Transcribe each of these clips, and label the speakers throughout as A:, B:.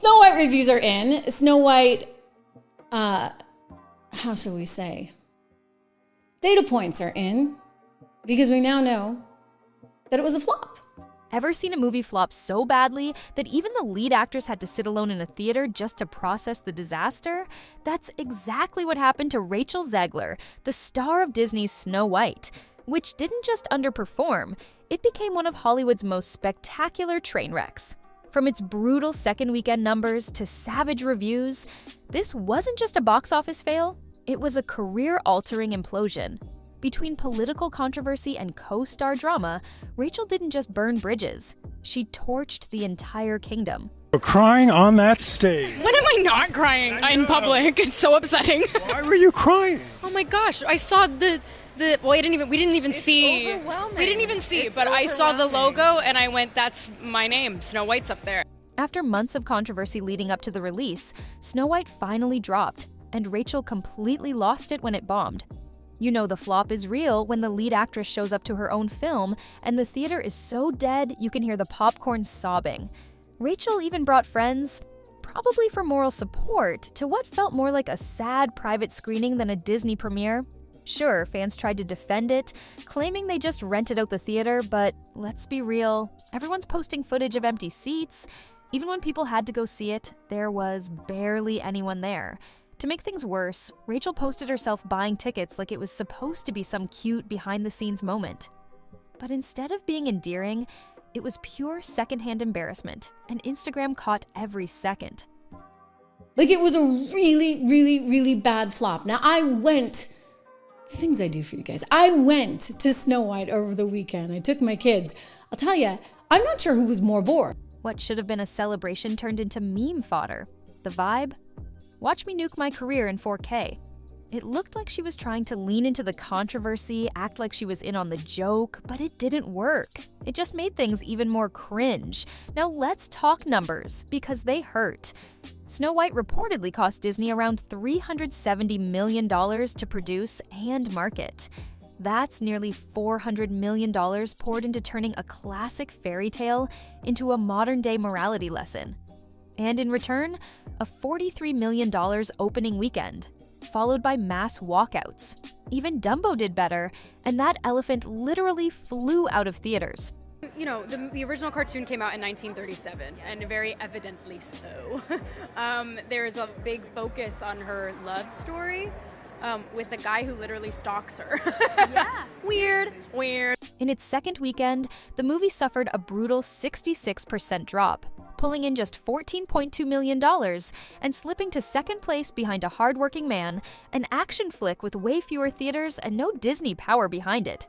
A: Snow White reviews are in. Snow White, how shall we say? Data points are in because we now know that it was a flop.
B: Ever seen a movie flop so badly that even the lead actress had to sit alone in a theater just to process the disaster? That's exactly what happened to Rachel Zegler, the star of Disney's Snow White, which didn't just underperform, it became one of Hollywood's most spectacular train wrecks. From its brutal second weekend numbers to savage reviews, this wasn't just a box office fail, it was a career-altering implosion. Between political controversy and co-star drama, Rachel didn't just burn bridges. She torched the entire kingdom.
C: You're crying on that stage.
D: When am I not crying in public? It's so upsetting.
C: Why were you crying?
D: Oh my gosh, I saw we didn't even see. But I saw the logo and I went, that's my name, Snow White's up there.
B: After months of controversy leading up to the release, Snow White finally dropped, and Rachel completely lost it when it bombed. You know the flop is real when the lead actress shows up to her own film and the theater is so dead you can hear the popcorn sobbing. Rachel even brought friends, probably for moral support, to what felt more like a sad private screening than a Disney premiere. Sure, fans tried to defend it, claiming they just rented out the theater, but let's be real, everyone's posting footage of empty seats. Even when people had to go see it, there was barely anyone there. To make things worse, Rachel posted herself buying tickets like it was supposed to be some cute behind-the-scenes moment. But instead of being endearing, it was pure secondhand embarrassment, and Instagram caught every second.
A: Like, it was a really, really, really bad flop. Now, things I do for you guys. I went to Snow White over the weekend. I took my kids. I'll tell you, I'm not sure who was more bored.
B: What should have been a celebration turned into meme fodder. The vibe? Watch me nuke my career in 4K. It looked like she was trying to lean into the controversy, act like she was in on the joke, but it didn't work. It just made things even more cringe. Now let's talk numbers, because they hurt. Snow White reportedly cost Disney around $370 million to produce and market. That's nearly $400 million poured into turning a classic fairy tale into a modern-day morality lesson. And in return, a $43 million opening weekend, followed by mass walkouts. Even Dumbo did better, and that elephant literally flew out of theaters.
D: You know, the original cartoon came out in 1937, and very evidently so. There's a big focus on her love story with a guy who literally stalks her. Yeah. Weird.
B: In its second weekend, the movie suffered a brutal 66% drop, pulling in just $14.2 million and slipping to second place behind A Hardworking Man, an action flick with way fewer theaters and no Disney power behind it.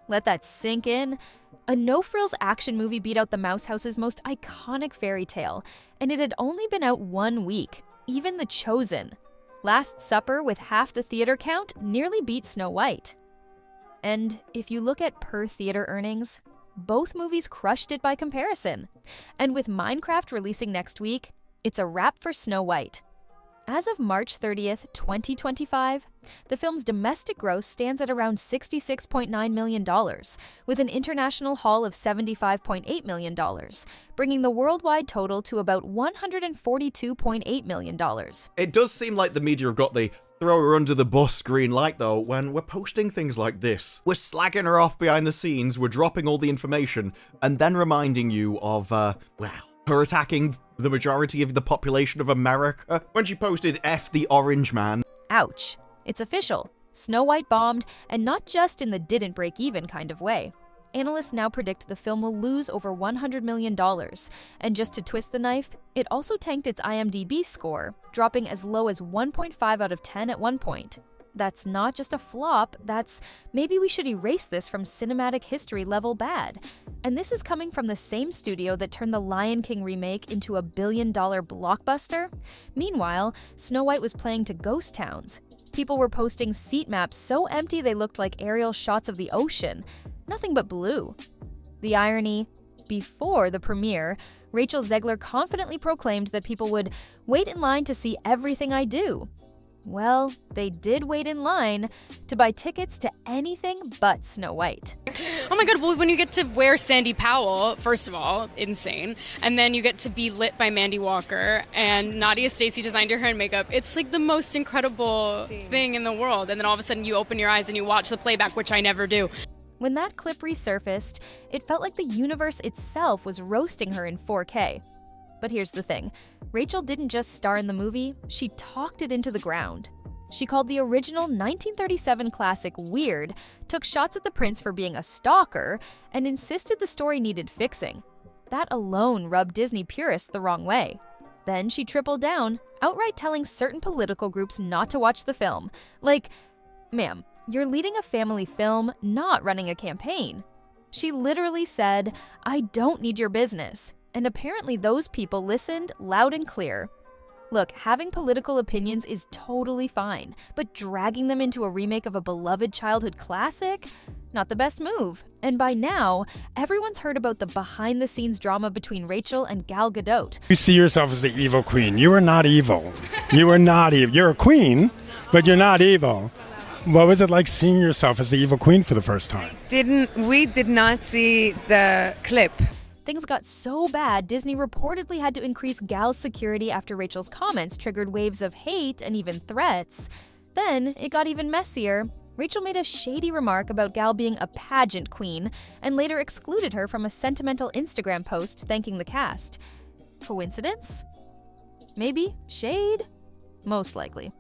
B: Let that sink in. A no-frills action movie beat out The Mouse House's most iconic fairy tale, and it had only been out 1 week, even The Chosen. Last Supper, with half the theater count, nearly beat Snow White. And if you look at per-theater earnings, both movies crushed it by comparison. And with Minecraft releasing next week, it's a wrap for Snow White. As of March 30th, 2025, the film's domestic gross stands at around $66.9 million, with an international haul of $75.8 million, bringing the worldwide total to about $142.8 million.
E: It does seem like the media have got the throw her under the bus green light, though, when we're posting things like this. We're slagging her off behind the scenes, we're dropping all the information, and then reminding you of, her attacking the majority of the population of America when she posted F the Orange Man.
B: Ouch. It's official. Snow White bombed, and not just in the didn't break even kind of way. Analysts now predict the film will lose over $100 million, and just to twist the knife, it also tanked its IMDb score, dropping as low as 1.5 out of 10 at one point. That's not just a flop, that's maybe we should erase this from cinematic history level bad. And this is coming from the same studio that turned the Lion King remake into a billion-dollar blockbuster. Meanwhile, Snow White was playing to ghost towns. People were posting seat maps so empty they looked like aerial shots of the ocean. Nothing but blue. The irony, before the premiere, Rachel Zegler confidently proclaimed that people would wait in line to see everything I do. Well, they did wait in line to buy tickets to anything but Snow White.
D: Oh my god, well, when you get to wear Sandy Powell, first of all, insane. And then you get to be lit by Mandy Walker, and Nadia Stacey designed your hair and makeup. It's like the most incredible thing in the world. And then all of a sudden you open your eyes and you watch the playback, which I never do.
B: When that clip resurfaced, it felt like the universe itself was roasting her in 4K. But here's the thing. Rachel didn't just star in the movie, she talked it into the ground. She called the original 1937 classic weird, took shots at the prince for being a stalker, and insisted the story needed fixing. That alone rubbed Disney purists the wrong way. Then she tripled down, outright telling certain political groups not to watch the film. Like, ma'am, you're leading a family film, not running a campaign. She literally said, "I don't need your business." And apparently those people listened loud and clear. Look, having political opinions is totally fine, but dragging them into a remake of a beloved childhood classic? Not the best move. And by now, everyone's heard about the behind-the-scenes drama between Rachel and Gal Gadot.
C: You see yourself as the evil queen. You are not evil. You are not evil. You're a queen, but you're not evil. What was it like seeing yourself as the evil queen for the first time?
F: We did not see the clip.
B: Things got so bad, Disney reportedly had to increase Gal's security after Rachel's comments triggered waves of hate and even threats. Then, it got even messier. Rachel made a shady remark about Gal being a pageant queen, and later excluded her from a sentimental Instagram post thanking the cast. Coincidence? Maybe? Shade? Most likely.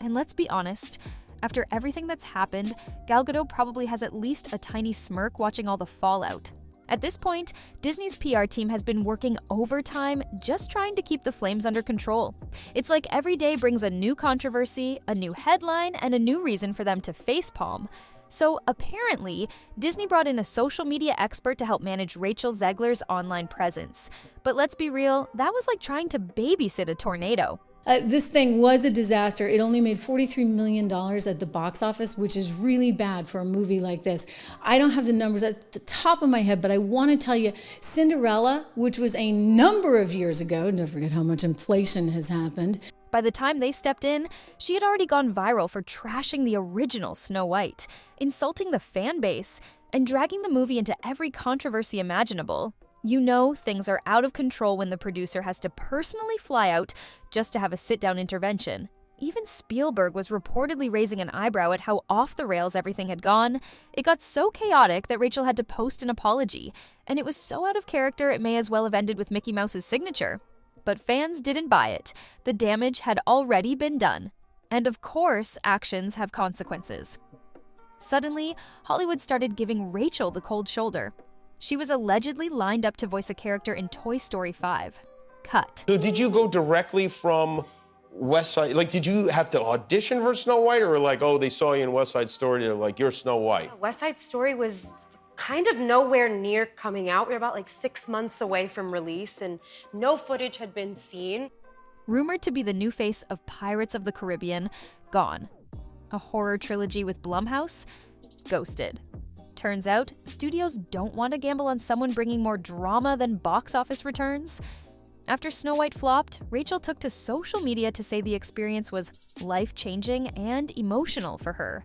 B: And let's be honest, after everything that's happened, Gal Gadot probably has at least a tiny smirk watching all the fallout. At this point, Disney's PR team has been working overtime just trying to keep the flames under control. It's like every day brings a new controversy, a new headline, and a new reason for them to facepalm. So apparently, Disney brought in a social media expert to help manage Rachel Zegler's online presence. But let's be real, that was like trying to babysit a tornado.
A: This thing was a disaster. It only made $43 million at the box office, which is really bad for a movie like this. I don't have the numbers at the top of my head, but I want to tell you, Cinderella, which was a number of years ago, don't forget how much inflation has happened.
B: By the time they stepped in, she had already gone viral for trashing the original Snow White, insulting the fan base, and dragging the movie into every controversy imaginable. You know things are out of control when the producer has to personally fly out just to have a sit-down intervention. Even Spielberg was reportedly raising an eyebrow at how off the rails everything had gone. It got so chaotic that Rachel had to post an apology, and it was so out of character it may as well have ended with Mickey Mouse's signature. But fans didn't buy it. The damage had already been done. And of course, actions have consequences. Suddenly, Hollywood started giving Rachel the cold shoulder. She was allegedly lined up to voice a character in Toy Story 5. Cut.
G: So did you go directly from West Side? Like, did you have to audition for Snow White, or like, oh, they saw you in West Side Story, they're like, you're Snow White?
H: West Side Story was kind of nowhere near coming out. We were about like 6 months away from release, and no footage had been seen.
B: Rumored to be the new face of Pirates of the Caribbean, gone. A horror trilogy with Blumhouse, ghosted. Turns out, studios don't want to gamble on someone bringing more drama than box office returns. After Snow White flopped, Rachel took to social media to say the experience was life-changing and emotional for her.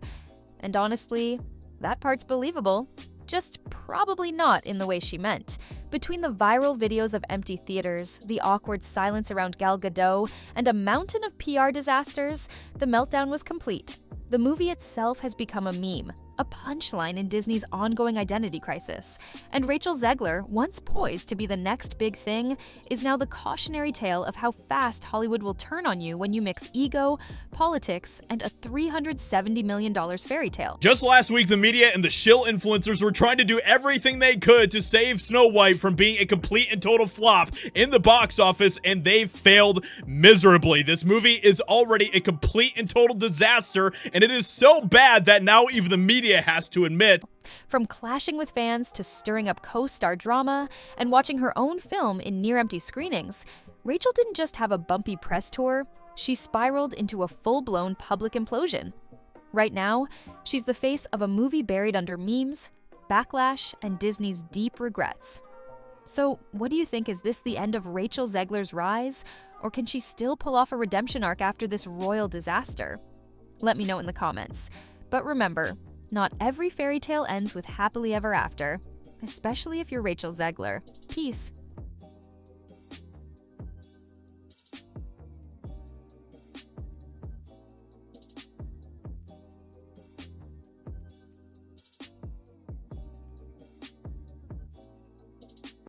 B: And honestly, that part's believable, just probably not in the way she meant. Between the viral videos of empty theaters, the awkward silence around Gal Gadot, and a mountain of PR disasters, the meltdown was complete. The movie itself has become a meme, a punchline in Disney's ongoing identity crisis. And Rachel Zegler, once poised to be the next big thing, is now the cautionary tale of how fast Hollywood will turn on you when you mix ego, politics, and a $370 million fairy tale.
I: Just last week, the media and the shill influencers were trying to do everything they could to save Snow White from being a complete and total flop in the box office, and they failed miserably. This movie is already a complete and total disaster, and it is so bad that now even the media has to admit.
B: From clashing with fans to stirring up co-star drama and watching her own film in near-empty screenings, Rachel didn't just have a bumpy press tour, she spiraled into a full-blown public implosion. Right now, she's the face of a movie buried under memes, backlash, and Disney's deep regrets. So, what do you think? Is this the end of Rachel Zegler's rise? Or can she still pull off a redemption arc after this royal disaster? Let me know in the comments. But remember, not every fairy tale ends with happily ever after, especially if you're Rachel Zegler. Peace.